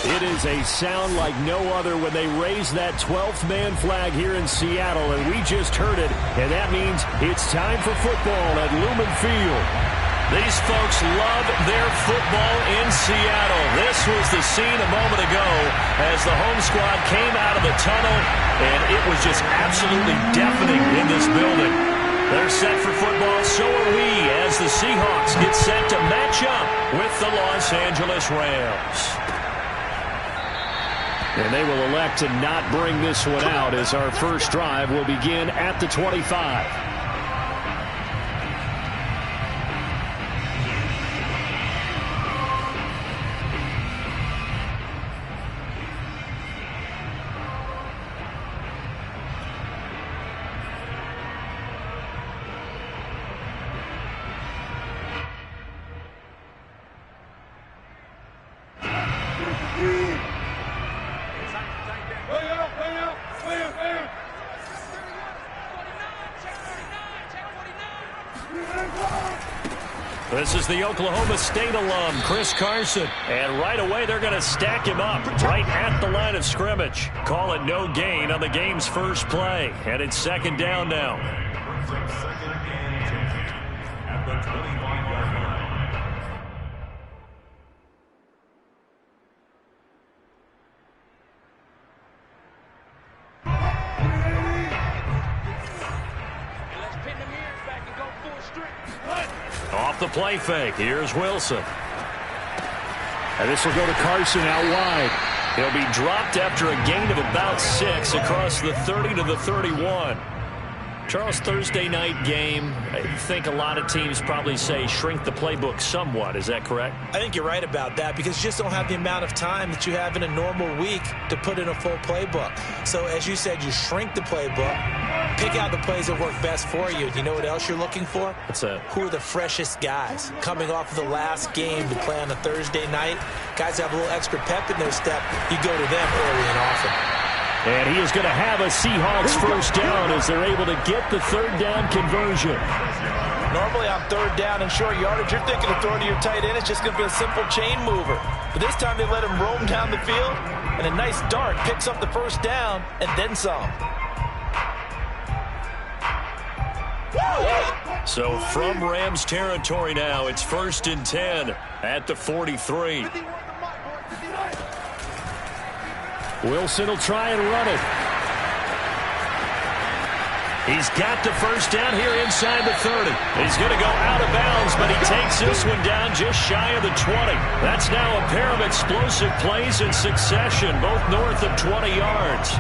It is a sound like no other when they raise that 12th man flag here in Seattle, and we just heard it, and that means it's time for football at Lumen Field. These folks love their football in Seattle. This was the scene a moment ago as the home squad came out of the tunnel, and it was just absolutely deafening in this building. They're set for football, so are we, as the Seahawks get set to match up with the Los Angeles Rams. And they will elect to not bring this one out as our first drive will begin at the 25. This is the Oklahoma State alum, Chris Carson. And right away, they're going to stack him up right at the line of scrimmage. Call it no gain on the game's first play. And it's second down now. At the 25-yard line. Off the play fake, here's Wilson. And this will go to Carson out wide. He'll be dropped after a gain of about 6 across the 30 to the 31. Charles, Thursday night game, I think a lot of teams probably say shrink the playbook somewhat. Is that correct? I think you're right about that because you just don't have the amount of time that you have in a normal week to put in a full playbook. So as you said, you shrink the playbook, pick out the plays that work best for you. You know what else you're looking for? What's that? Who are the freshest guys coming off of the last game to play on a Thursday night? Guys have a little extra pep in their step. You go to them early and often. And he is going to have a Seahawks first down as they're able to get the third down conversion. Normally on third down and short yardage, you're thinking of throwing to your tight end. It's just going to be a simple chain mover. But this time they let him roam down the field, and a nice dart picks up the first down and then some. So from Rams territory now, it's 1st and 10 at the 43. Wilson will try and run it. He's got the first down here inside the 30. He's going to go out of bounds, but he takes this one down just shy of the 20. That's now a pair of explosive plays in succession, both north of 20 yards.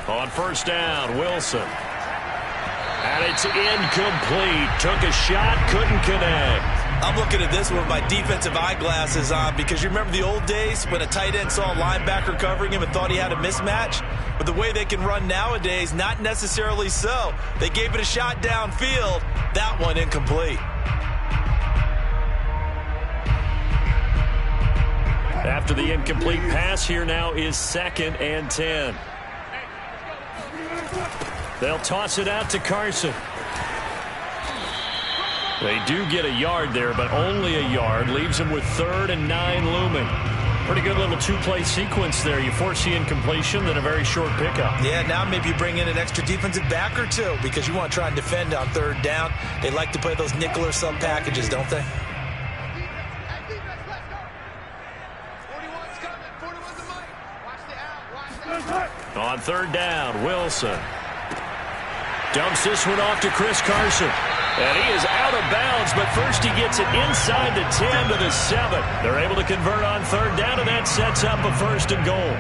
On first down, Wilson. And it's incomplete. Took a shot, couldn't connect. I'm looking at this with my defensive eyeglasses on because you remember the old days when a tight end saw a linebacker covering him and thought he had a mismatch? But the way they can run nowadays, not necessarily so. They gave it a shot downfield. That one incomplete. After the incomplete pass, here now is 2nd and 10. They'll toss it out to Carson. They do get a yard there, but only a yard. Leaves them with 3rd and 9 looming. Pretty good little two-play sequence there. You force the incompletion, then a very short pickup. Yeah, now maybe you bring in an extra defensive back or two because you want to try and defend on 3rd down. They like to play those nickel or sub packages, don't they? On 3rd down, Wilson dumps this one off to Chris Carson. And he is out of bounds, but first he gets it inside the 10 to the 7. They're able to convert on 3rd down, and that sets up a 1st and goal.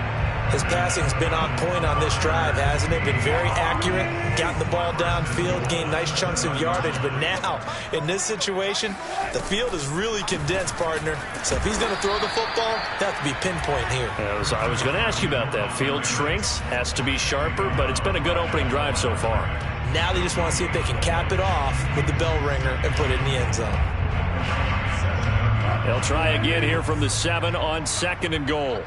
His passing's been on point on this drive, hasn't it? Been very accurate, gotten the ball downfield, gained nice chunks of yardage. But now, in this situation, the field is really condensed, partner. So if he's going to throw the football, that have to be pinpoint here. I was going to ask you about that. Field shrinks, has to be sharper, but it's been a good opening drive so far. Now they just want to see if they can cap it off with the bell ringer and put it in the end zone. They'll try again here from the 7 on 2nd and goal.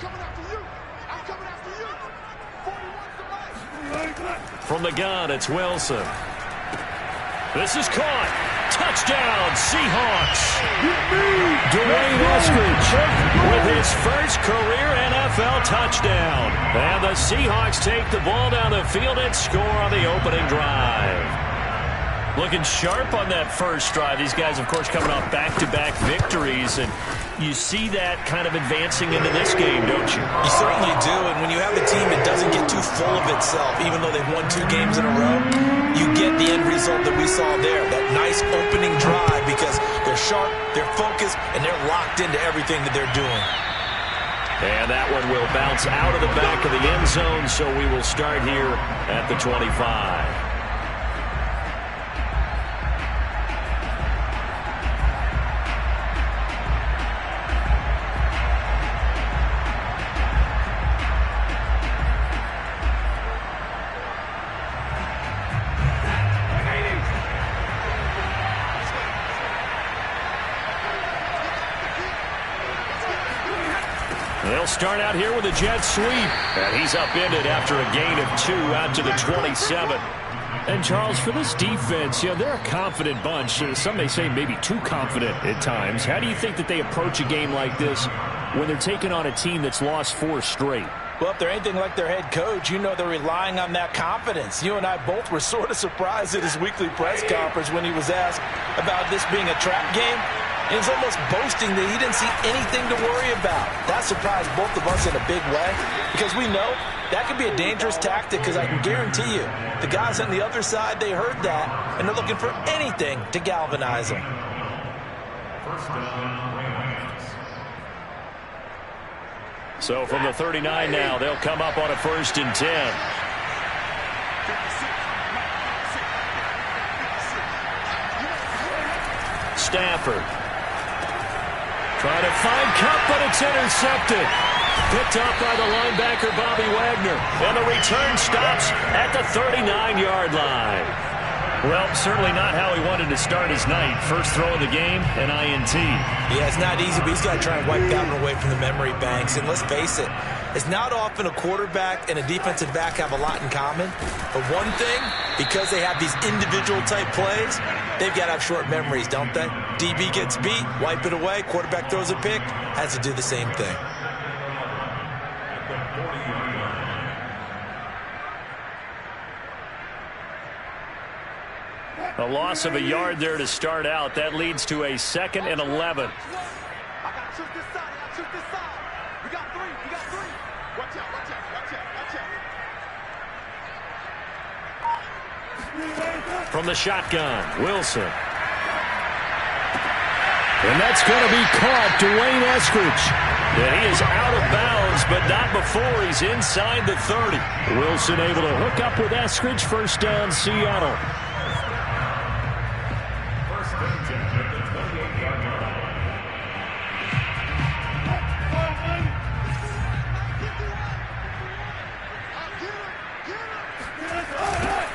From the gun, it's Wilson. This is caught. Touchdown, Seahawks. Dwayne Eskridge with his first career NFL touchdown. And the Seahawks take the ball down the field and score on the opening drive. Looking sharp on that first drive. These guys, of course, coming off back-to-back victories, and you see that kind of advancing into this game, don't you? You certainly do, and when you have a team that doesn't get too full of itself, even though they've won 2 games in a row, you get the end result that we saw there, that nice opening drive, because they're sharp, they're focused, and they're locked into everything that they're doing. And that one will bounce out of the back of the end zone, so we will start here at the 25. They'll start out here with a jet sweep. And he's upended after a gain of 2 out to the 27. And, Charles, for this defense, they're a confident bunch. Some may say maybe too confident at times. How do you think that they approach a game like this when they're taking on a team that's lost 4 straight? Well, if they're anything like their head coach, they're relying on that confidence. You and I both were sort of surprised at his weekly press conference when he was asked about this being a trap game. And he's almost boasting that he didn't see anything to worry about. That surprised both of us in a big way, because we know that could be a dangerous tactic, because I can guarantee you the guys on the other side, they heard that, and they're looking for anything to galvanize them. So from the 39 now, they'll come up on a 1st and 10. Stafford. Trying to find Cup, but it's intercepted. Picked up by the linebacker, Bobby Wagner. And the return stops at the 39-yard line. Well, certainly not how he wanted to start his night. First throw of the game, an INT. Yeah, it's not easy, but he's got to try and wipe that one away from the memory banks. And let's face it, it's not often a quarterback and a defensive back have a lot in common. But one thing, because they have these individual type plays, they've got to have short memories, don't they? DB gets beat, wipe it away, quarterback throws a pick, has to do the same thing. A loss of a yard there to start out. That leads to a 2nd and 11. From the shotgun, Wilson. And that's going to be caught, Dwayne Eskridge. And he is out of bounds, but not before he's inside the 30. Wilson able to hook up with Eskridge. First down, Seattle.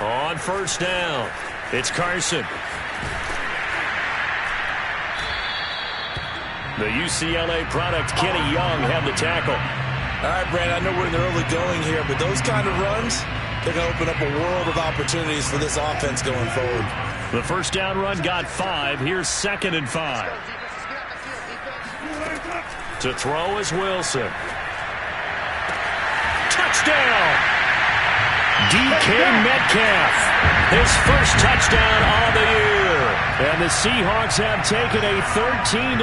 On 1st down, it's Carson. The UCLA product, Kenny Young, had the tackle. All right, Brad, I know we're in the early going here, but those kind of runs, they're going to open up a world of opportunities for this offense going forward. The first down run got 5. Here's 2nd and 5. To throw is Wilson. Touchdown! DK Metcalf, his first touchdown on the year. And the Seahawks have taken a 13-0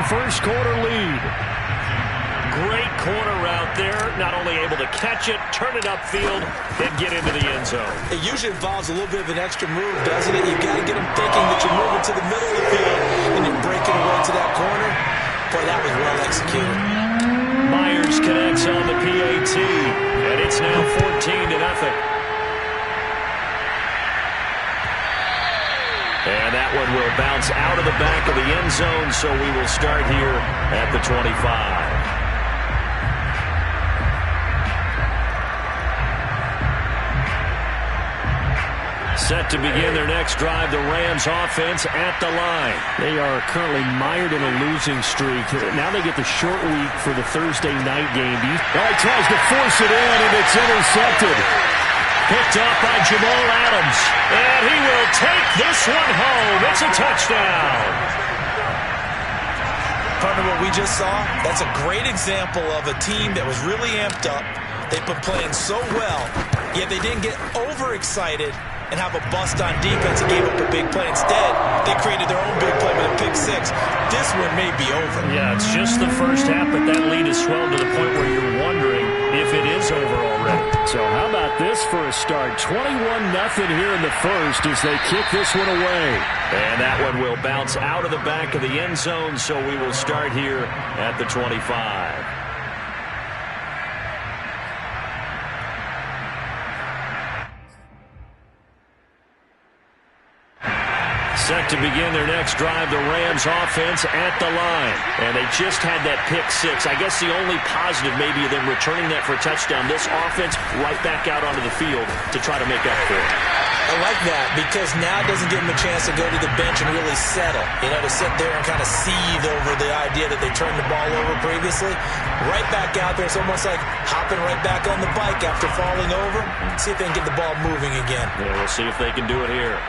first quarter lead. Great corner route there. Not only able to catch it, turn it upfield, and get into the end zone. It usually involves a little bit of an extra move, doesn't it? You've got to get them thinking that you're moving to the middle of the field and you're breaking away to that corner. Boy, that was well executed. Myers connects on the PAT, and it's now 14-0. And that one will bounce out of the back of the end zone, so we will start here at the 25. Set to begin their next drive, the Rams offense at the line. They are currently mired in a losing streak. Now they get the short week for the Thursday night game. He tries to force it in, and it's intercepted. Picked off by Jamal Adams. And he will take this one home. It's a touchdown. Partner, what we just saw, that's a great example of a team that was really amped up. They've been playing so well, yet they didn't get overexcited and have a bust on defense and gave up a big play. Instead, they created their own big play with a pick six. This one may be over. Yeah, it's just the first half, but that lead has swelled to the point where you're wondering if it is over already. So how about this for a start? 21-0 here in the first as they kick this one away. And that one will bounce out of the back of the end zone, so we will start here at the 25. Set to begin their next drive, the Rams offense at the line. And they just had that pick six. I guess the only positive maybe of them returning that for a touchdown. This offense right back out onto the field to try to make up for it. I like that because now it doesn't give them a chance to go to the bench and really settle. You know, to sit there and kind of seethe over the idea that they turned the ball over previously. Right back out there. It's almost like hopping right back on the bike after falling over. See if they can get the ball moving again. Yeah, we'll see if they can do it here.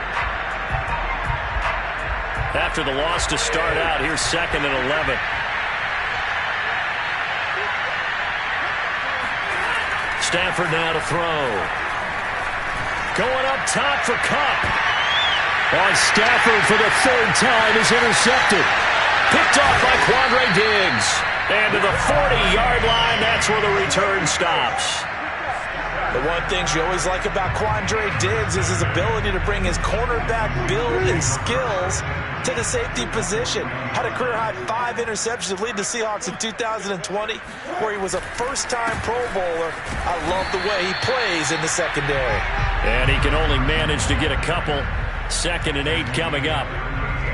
After the loss to start out, here's 2nd and 11. Stafford now to throw. Going up top for Kupp. On Stafford for the 3rd time is intercepted. Picked off by Quandre Diggs. And to the 40-yard line, that's where the return stops. The one thing you always like about Quandre Diggs is his ability to bring his cornerback build and skills to the safety position. Had a career-high 5 interceptions to lead the Seahawks in 2020, where he was a first-time Pro Bowler. I love the way he plays in the secondary. And he can only manage to get a couple. 2nd and 8 coming up.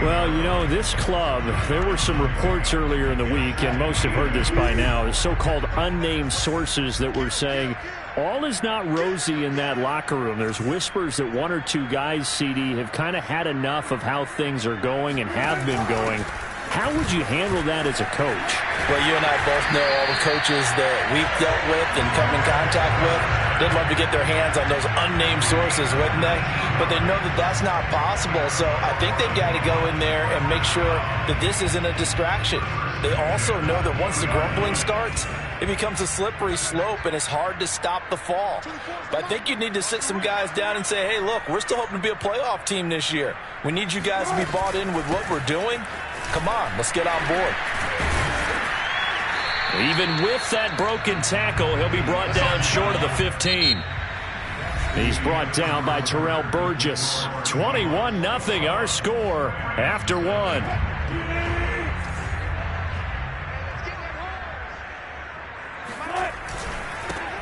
Well, you know, this club, there were some reports earlier in the week, and most have heard this by now, so-called unnamed sources that were saying all is not rosy in that locker room. There's whispers that 1 or 2 guys, CD, have kind of had enough of how things are going and have been going. How would you handle that as a coach? Well, you and I both know all the coaches that we've dealt with and come in contact with. They'd love to get their hands on those unnamed sources, wouldn't they? But they know that that's not possible, so I think they've got to go in there and make sure that this isn't a distraction. They also know that once the grumbling starts, it becomes a slippery slope, and it's hard to stop the fall. But I think you need to sit some guys down and say, hey, look, we're still hoping to be a playoff team this year. We need you guys to be bought in with what we're doing. Come on, let's get on board. Even with that broken tackle, he'll be brought down short of the 15. He's brought down by Terrell Burgess. 21-0 our score after 1.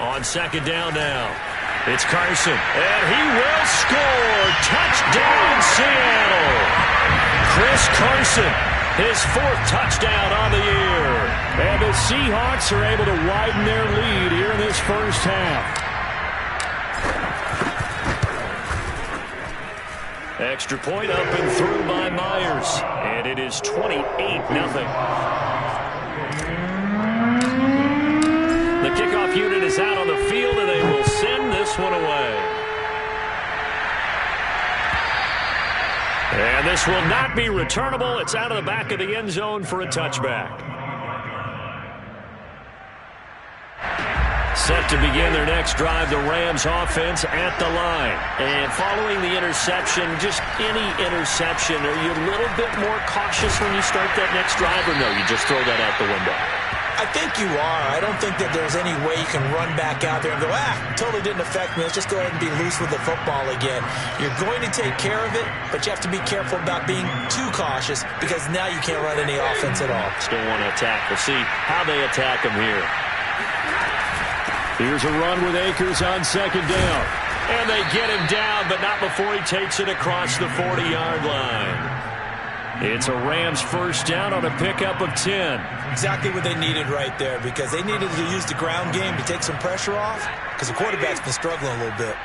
On 2nd down now. It's Carson. And he will score. Touchdown, Seattle. Chris Carson, his 4th touchdown on the year. And the Seahawks are able to widen their lead here in this first half. Extra point up and through by Myers. And it is 28-0. The kickoff unit is out on the field, and they will send this one away. And this will not be returnable. It's out of the back of the end zone for a touchback. Set to begin their next drive, the Rams offense at the line. And following the interception, just any interception, are you a little bit more cautious when you start that next drive, or no, you just throw that out the window? I think you are. I don't think that there's any way you can run back out there and go, totally didn't affect me. Let's just go ahead and be loose with the football again. You're going to take care of it, but you have to be careful about being too cautious because now you can't run any offense at all. Still want to attack. We'll see how they attack him here. Here's a run with Akers on 2nd down. And they get him down, but not before he takes it across the 40-yard line. It's a Rams first down on a pickup of 10. Exactly what they needed right there because they needed to use the ground game to take some pressure off because the quarterback's been struggling a little bit.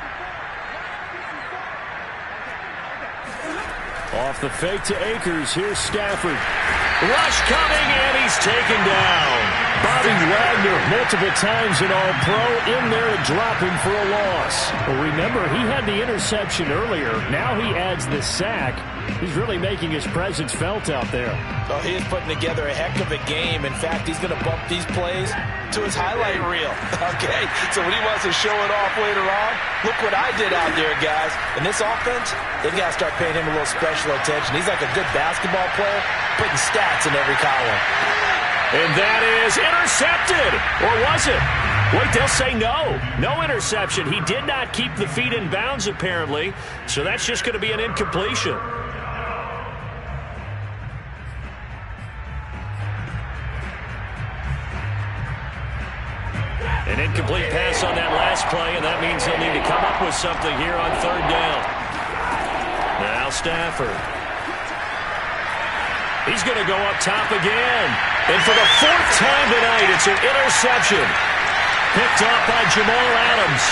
Off the fake to Akers. Here's Stafford. Rush coming, and he's taken down. Bobby Wagner, multiple times an All-Pro, in there to drop him for a loss. Well, remember, he had the interception earlier. Now he adds the sack. He's really making his presence felt out there. Oh, he is putting together a heck of a game. In fact, he's going to bump these plays to his highlight reel. Okay, so when he wants to show it off later on, look what I did out there, guys. In this offense, they've got to start paying him a little special attention. He's like a good basketball player, putting stats in every column. And that is intercepted. Or was it? Wait, they'll say no. No interception. He did not keep the feet in bounds, apparently. So that's just going to be an incompletion. An incomplete pass on that last play, and that means they'll need to come up with something here on third down. Now Stafford. He's going to go up top again. And for the fourth time tonight, it's an interception. Picked off by Jamal Adams.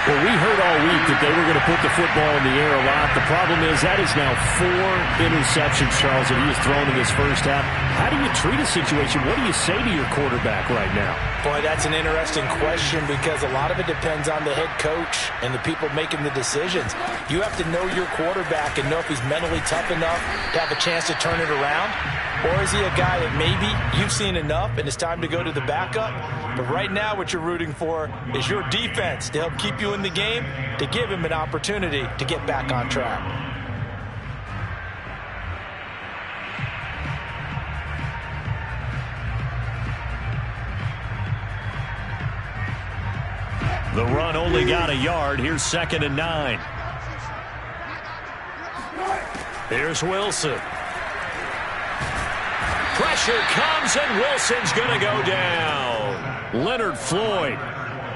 Well, we heard all week that they were going to put the football in the air a lot. The problem is that is now 4 interceptions, Charles, that he has thrown in this first half. How do you treat a situation? What do you say to your quarterback right now? Boy, that's an interesting question because a lot of it depends on the head coach and the people making the decisions. You have to know your quarterback and know if he's mentally tough enough to have a chance to turn it around. Or is he a guy that maybe you've seen enough and it's time to go to the backup? But right now what you're rooting for is your defense to help keep you in the game, to give him an opportunity to get back on track. The run only got a yard. Here's 2nd and 9. Here's Wilson. Pressure comes, and Wilson's going to go down. Leonard Floyd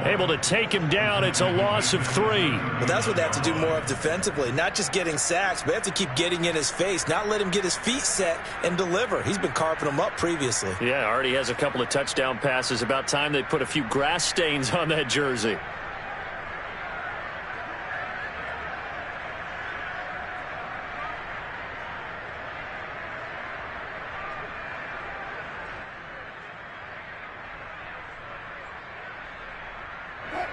able to take him down. It's a loss of 3. Well, that's what they have to do more of defensively. Not just getting sacks, but they have to keep getting in his face, not let him get his feet set and deliver. He's been carving them up previously. Yeah, already has a couple of touchdown passes. About time they put a few grass stains on that jersey.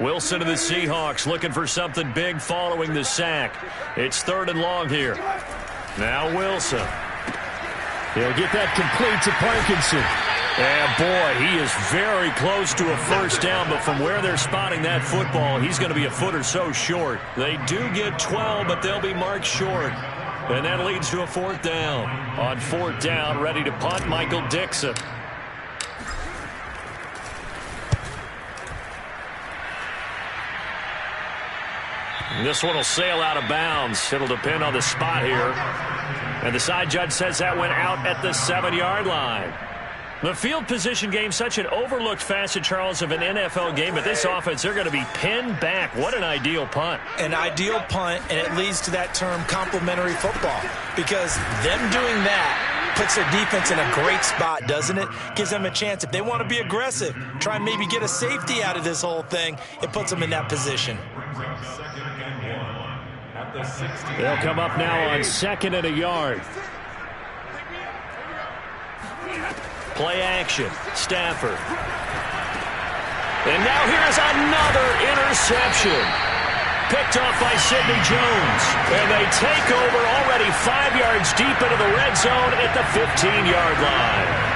Wilson to the Seahawks looking for something big following the sack. It's 3rd and long here. Now Wilson. He'll get that complete to Parkinson. And boy, he is very close to a first down, but from where they're spotting that football, he's going to be a foot or so short. They do get 12, but they'll be marked short. And that leads to a 4th down. On 4th down, ready to punt, Michael Dixon. This one will sail out of bounds. It'll depend on the spot here. And the side judge says that went out at the 7-yard line. The field position game, such an overlooked facet, Charles, of an NFL game. But this offense, they're going to be pinned back. What an ideal punt. An ideal punt, and it leads to that term complementary football. Because them doing that puts their defense in a great spot, doesn't it? Gives them a chance. If they want to be aggressive, try and maybe get a safety out of this whole thing, it puts them in that position. They'll come up now on 2nd and a yard. Play action. Stafford. And now here's another interception. Picked off by Sidney Jones. And they take over already 5 yards deep into the red zone at the 15-yard line.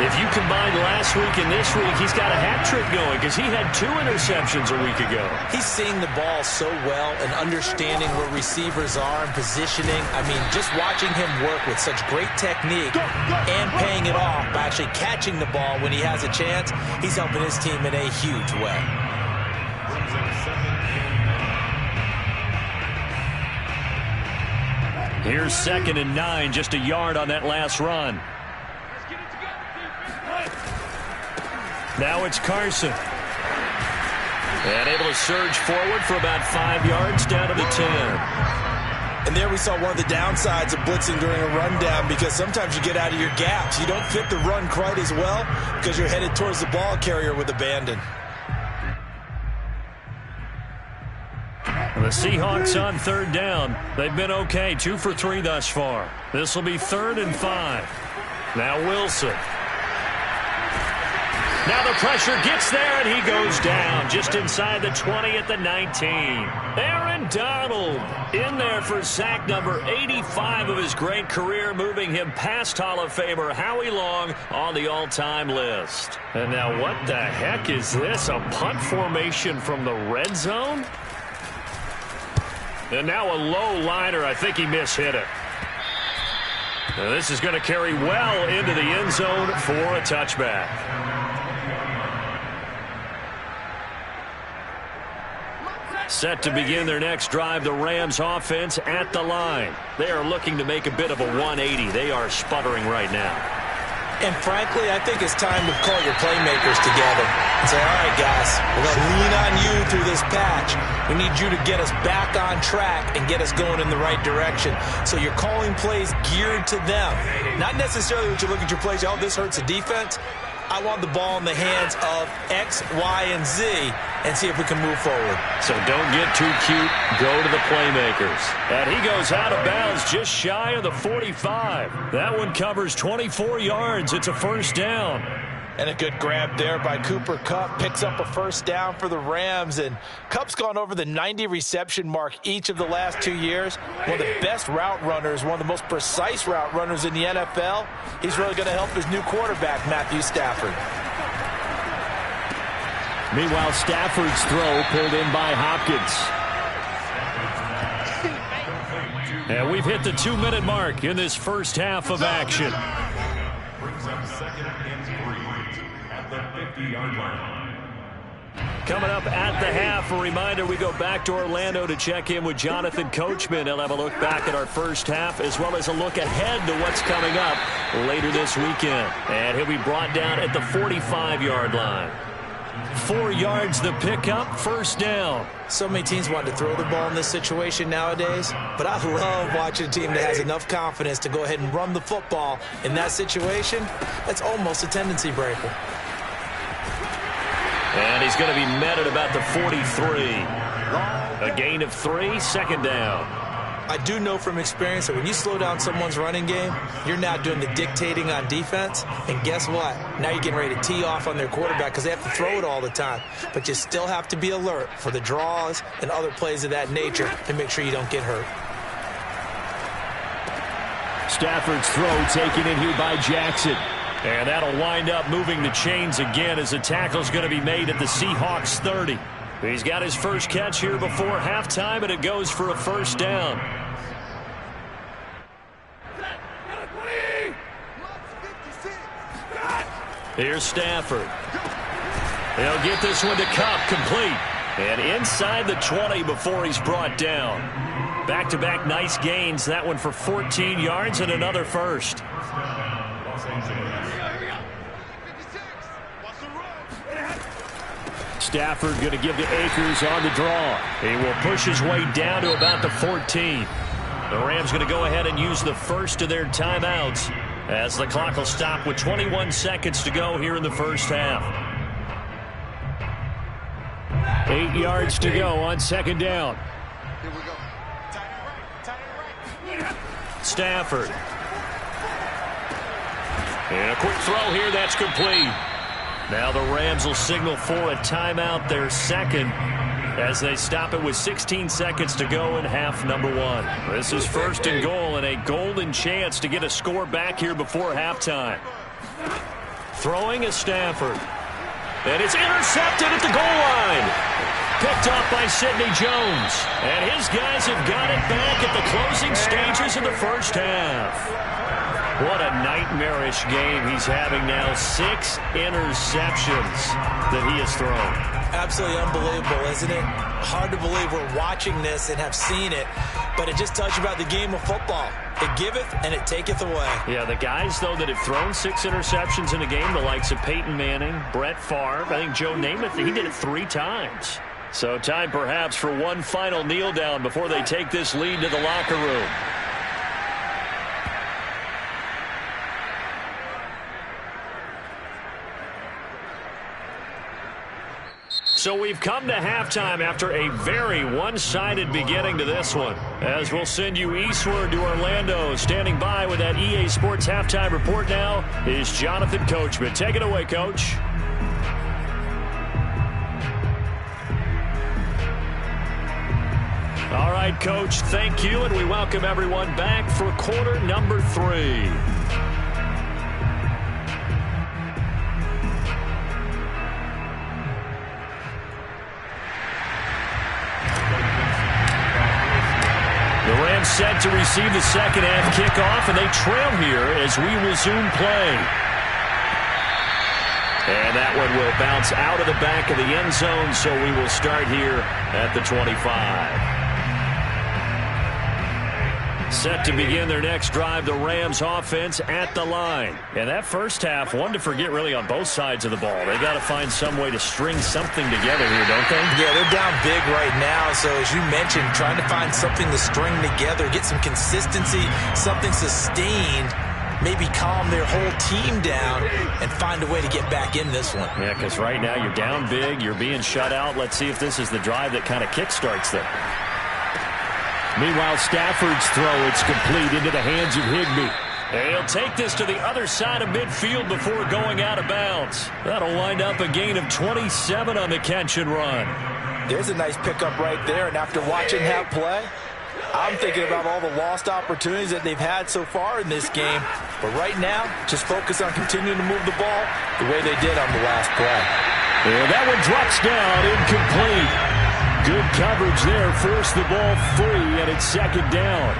If you combine last week and this week, he's got a hat trick going because he had 2 interceptions a week ago. He's seeing the ball so well and understanding where receivers are and positioning. I mean, just watching him work with such great technique and paying it off by actually catching the ball when he has a chance, he's helping his team in a huge way. Here's 2nd and 9, just a yard on that last run. Now it's Carson. And able to surge forward for about 5 yards down to the 10. And there we saw one of the downsides of blitzing during a rundown because sometimes you get out of your gaps. You don't fit the run quite as well because you're headed towards the ball carrier with abandon. Seahawks on third down. They've been okay, 2 for 3 thus far. This will be 3rd and 5. Now Wilson. Now the pressure gets there, and he goes down just inside the 20 at the 19. Aaron Donald in there for sack number 85 of his great career, moving him past Hall of Famer Howie Long on the all-time list. And now what the heck is this? A punt formation from the red zone? And now a low liner. I think he mishit it. Now this is going to carry well into the end zone for a touchback. Set to begin their next drive, the Rams offense at the line. They are looking to make a bit of a 180. They are sputtering right now. And frankly, I think it's time to call your playmakers together and say, all right, guys, we're going to lean on you through this patch. We need you to get us back on track and get us going in the right direction. So you're calling plays geared to them. Not necessarily when you look at your plays, oh, this hurts the defense. I want the ball in the hands of X, Y, and Z and see if we can move forward. So don't get too cute. Go to the playmakers. And he goes out of bounds just shy of the 45. That one covers 24 yards. It's a first down. And a good grab there by Cooper Kupp. Picks up a first down for the Rams. And Kupp's gone over the 90 reception mark each of the last 2 years. One of the best route runners, one of the most precise route runners in the NFL. He's really going to help his new quarterback, Matthew Stafford. Meanwhile, Stafford's throw pulled in by Hopkins. And we've hit the 2-minute mark in this first half of action. Coming up at the half, a reminder, we go back to Orlando to check in with Jonathan Coachman. He'll have a look back at our first half as well as a look ahead to what's coming up later this weekend. And he'll be brought down at the 45-yard line. 4 yards the pickup, first down. So many teams want to throw the ball in this situation nowadays, but I love watching a team that has enough confidence to go ahead and run the football in that situation. That's almost a tendency breaker. And he's going to be met at about the 43. A gain of 3, second down. I do know from experience that when you slow down someone's running game, you're now doing the dictating on defense. And guess what? Now you're getting ready to tee off on their quarterback because they have to throw it all the time. But you still have to be alert for the draws and other plays of that nature to make sure you don't get hurt. Stafford's throw taken in here by Jackson. And that'll wind up moving the chains again as the tackle's going to be made at the Seahawks 30. He's got his first catch here before halftime, and it goes for a first down. Here's Stafford. He'll get this one to Kupp, complete. And inside the 20 before he's brought down. Back-to-back nice gains. That one for 14 yards and another first. Stafford going to give to Akers on the draw. He will push his way down to about the 14. The Rams going to go ahead and use the first of their timeouts as the clock will stop with 21 seconds to go here in the first half. 8 yards to go on second down. Here we go. Tight end right. Stafford. And a quick throw here, that's complete. Now the Rams will signal for a timeout, their second, as they stop it with 16 seconds to go in half number 1. This is first and goal and a golden chance to get a score back here before halftime. Throwing is Stafford. And it's intercepted at the goal line. Picked off by Sidney Jones. And his guys have got it back at the closing stages of the first half. What a nightmarish game he's having now. 6 interceptions that he has thrown. Absolutely unbelievable, isn't it? Hard to believe we're watching this and have seen it, but it just tells you about the game of football. It giveth and it taketh away. Yeah, the guys, though, that have thrown 6 interceptions in a game, the likes of Peyton Manning, Brett Favre, I think Joe Namath, he did it 3 times. So time perhaps for one final kneel down before they take this lead to the locker room. So we've come to halftime after a very one-sided beginning to this one. As we'll send you eastward to Orlando. Standing by with that EA Sports halftime report now is Jonathan Coachman. Take it away, Coach. All right, Coach, thank you, and we welcome everyone back for quarter number 3. The Rams set to receive the second half kickoff, and they trail here as we resume play. And that one will bounce out of the back of the end zone, so we will start here at the 25. Set to begin their next drive, the Rams offense at the line. And that first half, one to forget really on both sides of the ball. They got to find some way to string something together here, don't they? Yeah, they're down big right now. So as you mentioned, trying to find something to string together, get some consistency, something sustained, maybe calm their whole team down and find a way to get back in this one. Yeah, because right now you're down big, you're being shut out. Let's see if this is the drive that kind of kickstarts them. Meanwhile, Stafford's throw, it's complete into the hands of Higbee. And he'll take this to the other side of midfield before going out of bounds. That'll wind up a gain of 27 on the catch and run. There's a nice pickup right there, and after watching that play, I'm thinking about all the lost opportunities that they've had so far in this game. But right now, just focus on continuing to move the ball the way they did on the last play. And that one drops down, incomplete. Good coverage there, forced the ball free, and it's second down.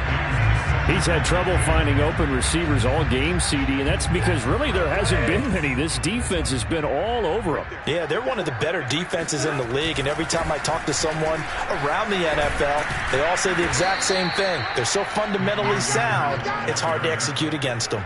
He's had trouble finding open receivers all game, CD, and that's because really there hasn't been many. This defense has been all over them. Yeah, they're one of the better defenses in the league, and every time I talk to someone around the NFL, they all say the exact same thing. They're so fundamentally sound, it's hard to execute against them.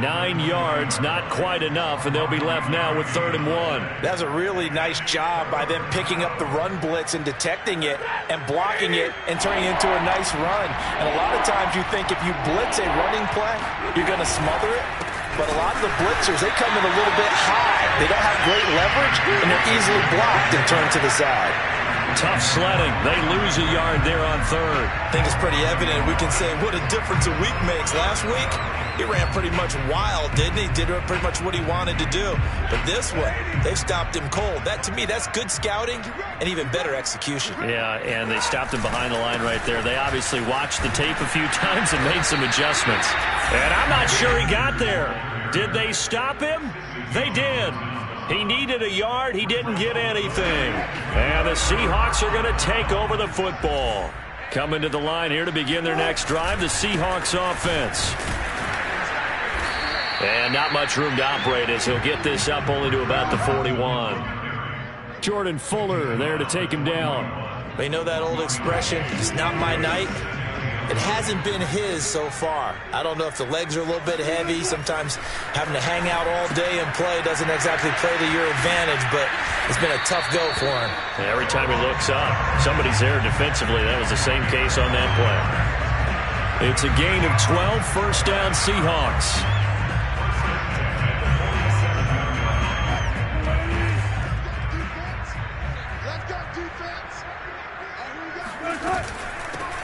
9 yards, not quite enough, and they'll be left now with 3rd and 1. That's a really nice job by them picking up the run blitz and detecting it and blocking it and turning it into a nice run. And a lot of times you think if you blitz a running play, you're going to smother it. But a lot of the blitzers, they come in a little bit high. They don't have great leverage, and they're easily blocked and turned to the side. Tough sledding. They lose a yard there on 3rd. I think it's pretty evident. We can say what a difference a week makes. Last week, he ran pretty much wild, didn't he? Did pretty much what he wanted to do. But this one, they stopped him cold. That, to me, that's good scouting and even better execution. Yeah, and they stopped him behind the line right there. They obviously watched the tape a few times and made some adjustments. And I'm not sure he got there. Did they stop him? They did. He needed a yard. He didn't get anything. And the Seahawks are going to take over the football. Coming to the line here to begin their next drive, the Seahawks offense. And not much room to operate as he'll get this up only to about the 41. Jordan Fuller there to take him down. They know that old expression, it's not my night. It hasn't been his so far. I don't know if the legs are a little bit heavy. Sometimes having to hang out all day and play doesn't exactly play to your advantage, but it's been a tough go for him. And every time he looks up, somebody's there defensively. That was the same case on that play. It's a gain of 12, first down Seahawks.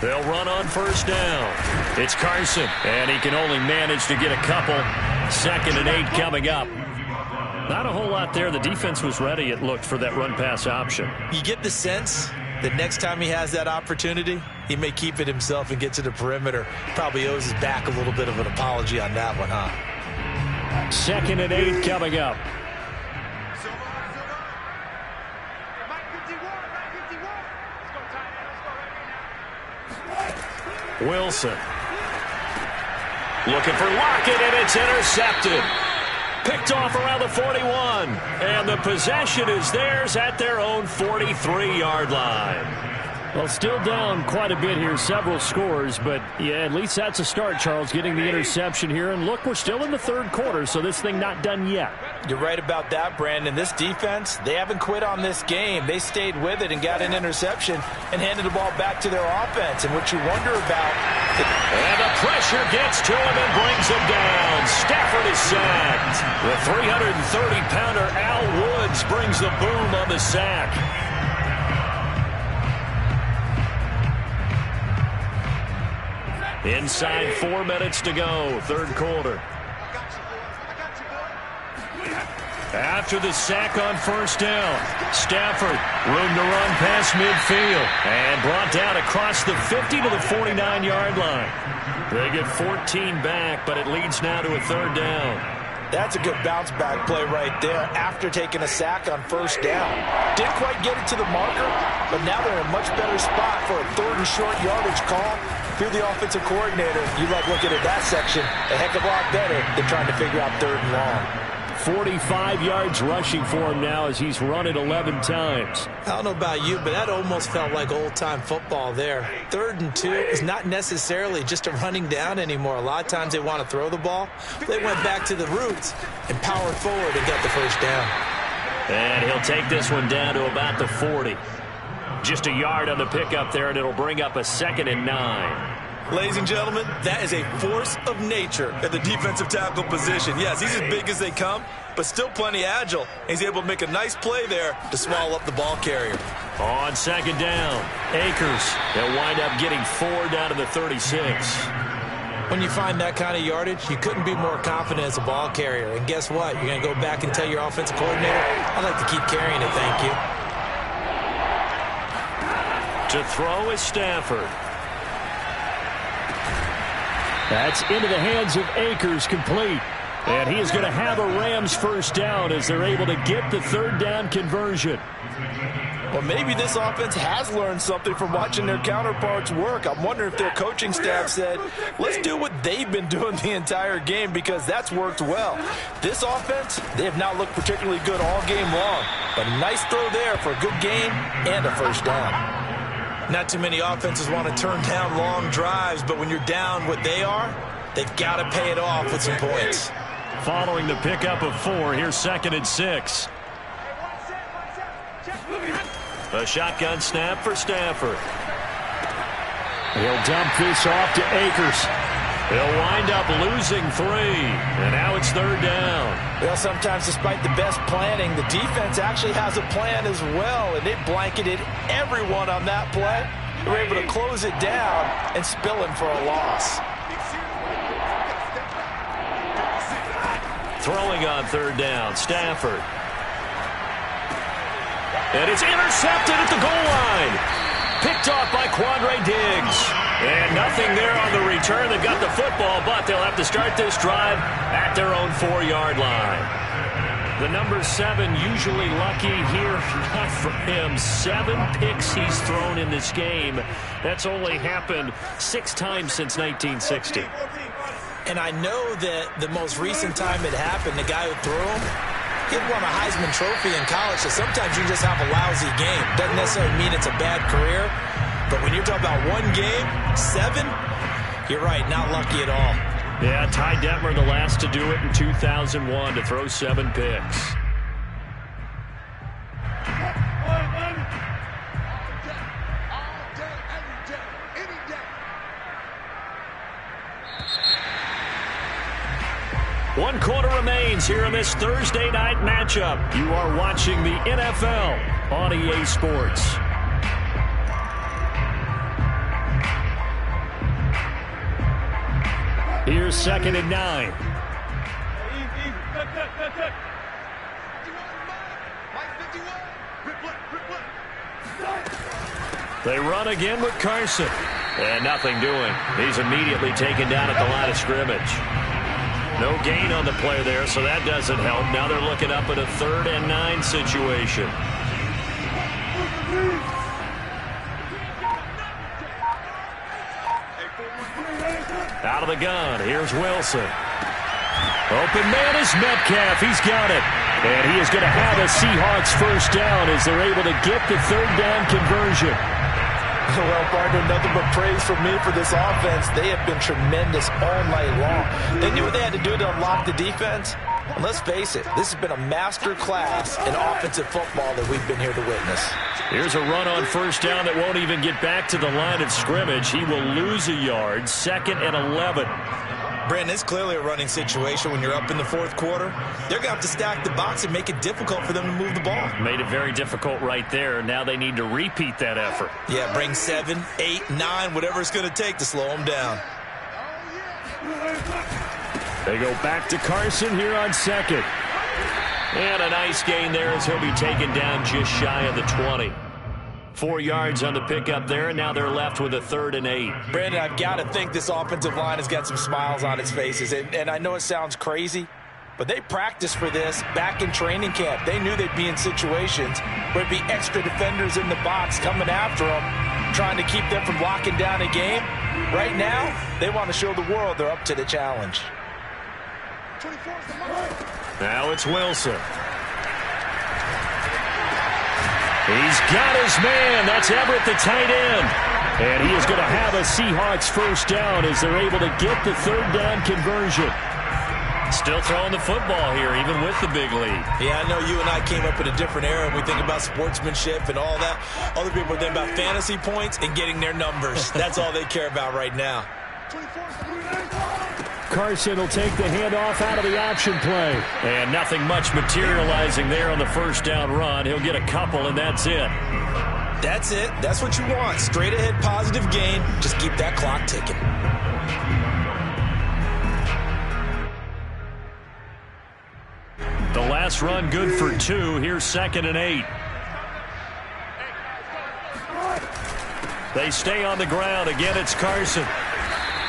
They'll run on first down. It's Carson, and he can only manage to get a couple. 2nd and 8 coming up. Not a whole lot there. The defense was ready, it looked, for that run-pass option. You get the sense that next time he has that opportunity, he may keep it himself and get to the perimeter. Probably owes his back a little bit of an apology on that one, huh? 2nd and 8 coming up. Wilson. Looking for Lockett, and it's intercepted. Picked off around the 41. And the possession is theirs at their own 43-yard line. Well, still down quite a bit here, several scores, but yeah, at least that's a start, Charles, getting the interception here. And look, we're still in the 3rd quarter, so this thing not done yet. You're right about that, Brandon. This defense, they haven't quit on this game. They stayed with it and got an interception and handed the ball back to their offense. And what you wonder about... And a Pressure gets to him and brings him down. Stafford is sacked. The 330-pounder Al Woods brings the boom on the sack. Inside 4 minutes to go, third quarter. After the sack on first down, Stafford, room to run past midfield, and brought down across the 50 to the 49-yard line. They get 14 back, but it leads now to a third down. That's a good bounce-back play right there after taking a sack on first down. Didn't quite get it to the marker, but now they're in a much better spot for a third and short yardage call. If you're the offensive coordinator, you like looking at that section a heck of a lot better than trying to figure out third and long. 45 yards rushing for him now as he's run it 11 times. I don't know about you, but that almost felt like old-time football there. 3rd and 2 is not necessarily just a running down anymore. A lot of times they want to throw the ball. They went back to the roots and powered forward and got the first down. And he'll take this one down to about the 40. Just a yard on the pickup there, and it'll bring up a 2nd and 9. Ladies and gentlemen, that is a force of nature at the defensive tackle position. Yes, he's as big as they come, but still plenty agile. He's able to make a nice play there to swallow up the ball carrier. On 2nd down, Akers. They'll wind up getting 4 down to the 36. When you find that kind of yardage, you couldn't be more confident as a ball carrier. And guess what? You're going to go back and tell your offensive coordinator, I'd like to keep carrying it, thank you. To throw is Stafford. That's into the hands of Akers, complete. And he is going to have a Rams first down as they're able to get the third down conversion. Well, maybe this offense has learned something from watching their counterparts work. I'm wondering if their coaching staff said, let's do what they've been doing the entire game, because that's worked well. This offense, they have not looked particularly good all game long. But a nice throw there for a good gain and a first down. Not too many offenses want to turn down long drives, but when you're down what they are, they've got to pay it off with some points. Following the pickup of 4, here's 2nd and 6. A shotgun snap for Stafford. He'll dump this off to Akers. He'll wind up losing 3, and now it's third down. Well, sometimes despite the best planning, the defense actually has a plan as well, and they blanketed everyone on that play. They were able to close it down and spill him for a loss. Throwing on third down, Stafford. And it's intercepted at the goal line. Picked off by Quandre Diggs. And nothing there on the return. They've got the football, but they'll have to start this drive at their own 4-yard line. The number 7 usually lucky here. Not for him. 7 picks he's thrown in this game. That's only happened 6 times since 1960. And I know that the most recent time it happened, the guy who threw him, he had won a Heisman Trophy in college, so sometimes you just have a lousy game. Doesn't necessarily mean it's a bad career, but when you're talking about one game, 7, you're right, not lucky at all. Yeah, Ty Detmer the last to do it in 2001 to throw 7 picks. One quarter remains here in this Thursday night matchup. You are watching the NFL on EA Sports. Here's 2nd and 9. They run again with Carson. And nothing doing. He's immediately taken down at the line of scrimmage. No gain on the play there, so that doesn't help. Now they're looking up at a 3rd and 9 situation. Out of the gun, here's Wilson. Open man is Metcalf. He's got it. And he is going to have a Seahawks first down as they're able to get the third down conversion. Well, partner, nothing but praise from me for this offense. They have been tremendous all night long. They knew what they had to do to unlock the defense, And let's face it, this has been a master class in offensive football that we've been here to witness. Here's a run on first down that won't even get back to the line of scrimmage. He will lose a yard, 2nd and 11. Brandon, it's clearly a running situation when you're up in the fourth quarter. They're going to have to stack the box and make it difficult for them to move the ball. Made it very difficult right there. Now they need to repeat that effort. Yeah, bring 7, 8, 9, whatever it's going to take to slow them down. They go back to Carson here on 2nd. And a nice gain there as he'll be taken down just shy of the 20. 4 yards on the pickup there, and now they're left with a 3rd and 8. Brandon, I've got to think this offensive line has got some smiles on its faces. And I know it sounds crazy, but they practiced for this back in training camp. They knew they'd be in situations where it'd be extra defenders in the box coming after them, trying to keep them from locking down a game. Right now, they want to show the world they're up to the challenge. Now it's Wilson. He's got his man. That's Everett, the tight end. And he is going to have a Seahawks first down as they're able to get the 3rd down conversion. Still throwing the football here, even with the big lead. Yeah, I know you and I came up in a different era, and we think about sportsmanship and all that. Other people are thinking about fantasy points and getting their numbers. That's all they care about right now. Carson will take the handoff out of the option play. And nothing much materializing there on the first down run. He'll get a couple, and that's it. That's it. That's what you want. Straight ahead positive gain. Just keep that clock ticking. The last run good for 2. Here's 2nd and 8. They stay on the ground. Again, it's Carson.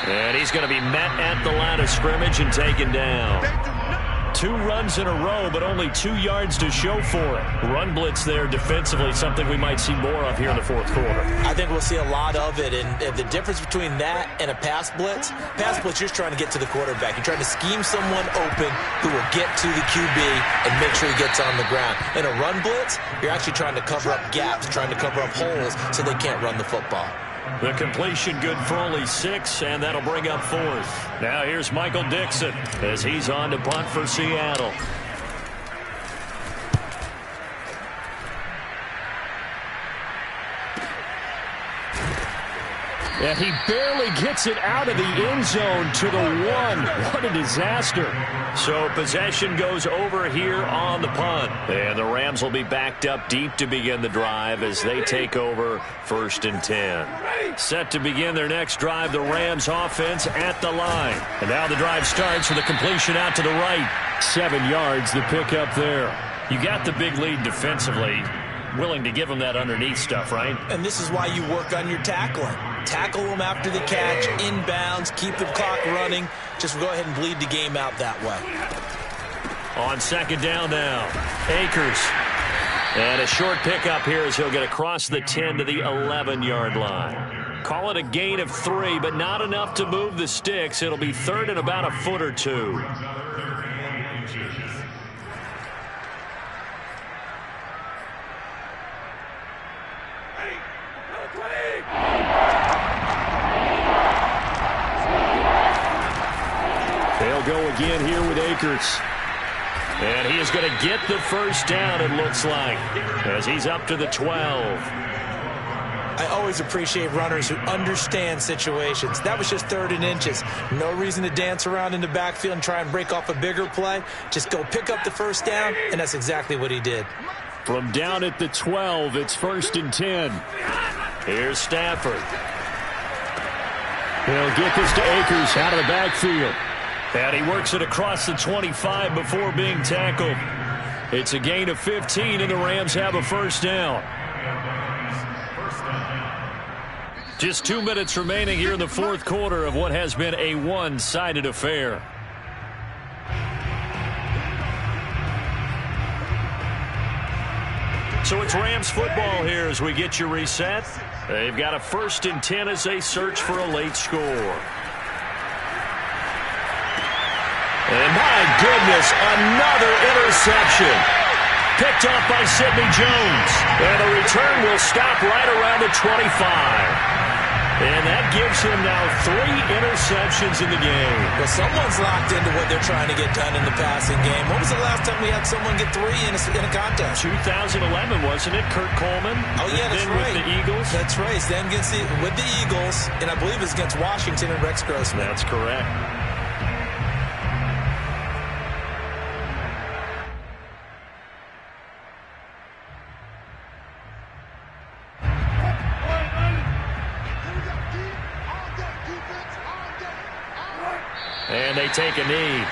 And he's going to be met at the line of scrimmage and taken down. 2 runs in a row, but only 2 yards to show for it. Run blitz there defensively, something we might see more of here in the fourth quarter. I think we'll see a lot of it, and the difference between that and a pass blitz, you're just trying to get to the quarterback. You're trying to scheme someone open who will get to the QB and make sure he gets on the ground. In a run blitz, you're actually trying to cover up gaps, trying to cover up holes so they can't run the football. The completion good for only 6, and that'll bring up 4th. Now here's Michael Dixon as he's on to punt for Seattle. And he barely gets it out of the end zone to the 1. What a disaster. So possession goes over here on the punt. And the Rams will be backed up deep to begin the drive as they take over 1st and 10. Set to begin their next drive, the Rams offense at the line. And now the drive starts with a completion out to the right. 7 yards the pickup there. You got the big lead defensively. Willing to give them that underneath stuff, right? And this is why you work on your tackling. Tackle them after the catch, inbounds, keep the clock running. Just go ahead and bleed the game out that way. On 2nd down now, Akers. And a short pickup here as he'll get across the 10 to the 11-yard line. Call it a gain of 3, but not enough to move the sticks. It'll be 3rd and about a foot or 2. They'll go again here with Akers. And he is going to get the first down, it looks like, as he's up to the 12. I always appreciate runners who understand situations. That was just 3rd and inches. No reason to dance around in the backfield and try and break off a bigger play. Just go pick up the first down, and that's exactly what he did. From down at the 12, it's 1st and 10. Here's Stafford. He'll get this to Akers out of the backfield. And he works it across the 25 before being tackled. It's a gain of 15, and the Rams have a first down. Just 2 minutes remaining here in the fourth quarter of what has been a one-sided affair. So it's Rams football here as we get you reset. They've got a 1st and 10 as they search for a late score. And my goodness, another interception. Picked off by Sidney Jones. And the return will stop right around the 25. And that gives him now 3 interceptions in the game. Well, someone's locked into what they're trying to get done in the passing game. When was the last time we had someone get 3 in a contest? 2011, wasn't it? Kurt Coleman. Oh, yeah, that's then right. with the Eagles. That's right. Then with the Eagles, and I believe it's against Washington and Rex Grossman. That's correct. And they take a knee.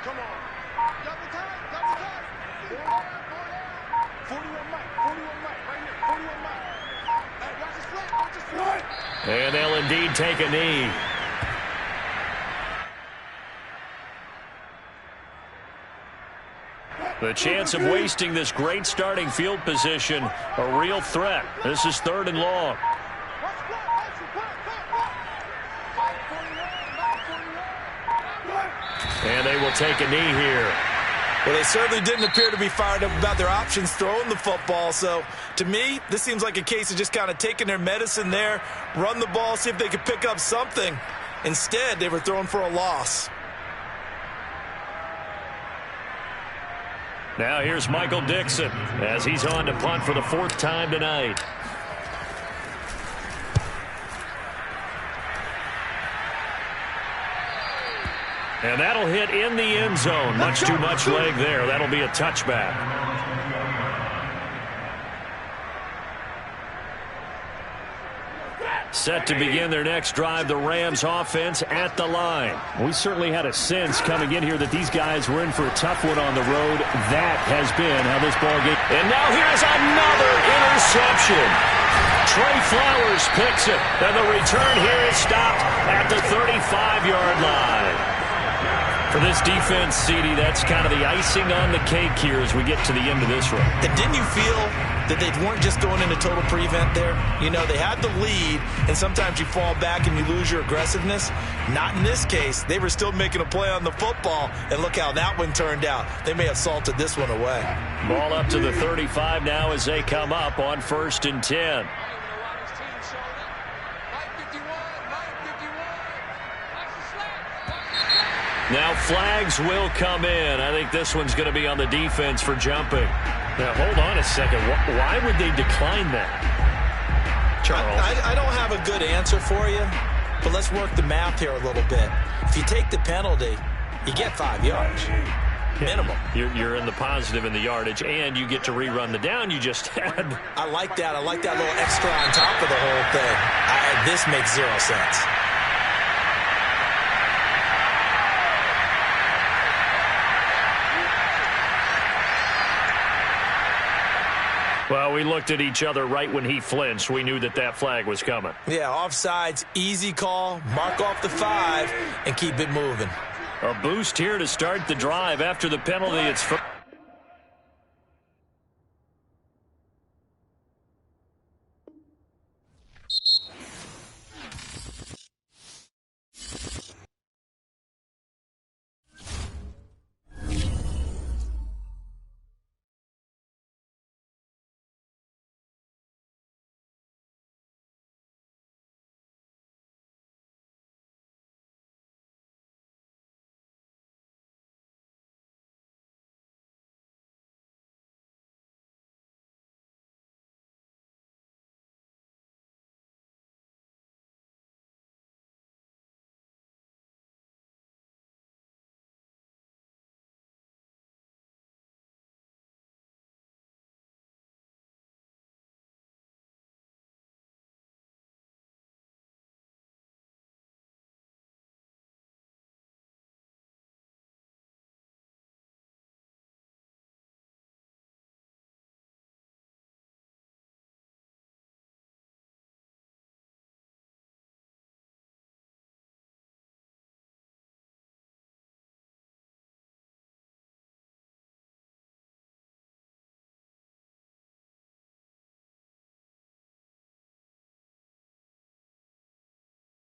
Come on. Double time. 41 Mike. Right here. 41 Mike. Hey, watch his flat. And they'll indeed take a knee. The chance of wasting this great starting field position, a real threat. This is 3rd and long. And they will take a knee here. Well, they certainly didn't appear to be fired up about their options throwing the football. So, to me, this seems like a case of just kind of taking their medicine there, run the ball, see if they could pick up something. Instead, they were throwing for a loss. Now here's Michael Dixon as he's on to punt for the 4th time tonight. And that'll hit in the end zone. Much too much leg there. That'll be a touchback. Set to begin their next drive, the Rams offense at the line. We certainly had a sense coming in here that these guys were in for a tough one on the road. That has been how this ball game. And now here's another interception. Trey Flowers picks it, and the return here is stopped at the 35-yard line. For this defense, CD, that's kind of the icing on the cake here as we get to the end of this one. And didn't you feel that they weren't just going into total prevent there? You know, they had the lead, and sometimes you fall back and you lose your aggressiveness. Not in this case. They were still making a play on the football, and look how that one turned out. They may have salted this one away. Ball up to the 35 now as they come up on 1st and 10. Now flags will come in. I think this one's going to be on the defense for jumping. Now, hold on a second. Why would they decline that, Charles? I don't have a good answer for you, but let's work the math here a little bit. If you take the penalty, you get 5 yards. Minimum. You're in the positive in the yardage, and you get to rerun the down you just had. I like that. I like that little extra on top of the whole thing. This makes 0 sense. Well, we looked at each other right when he flinched. We knew that flag was coming. Yeah, offsides, easy call, mark off the 5, and keep it moving. A boost here to start the drive after the penalty. It's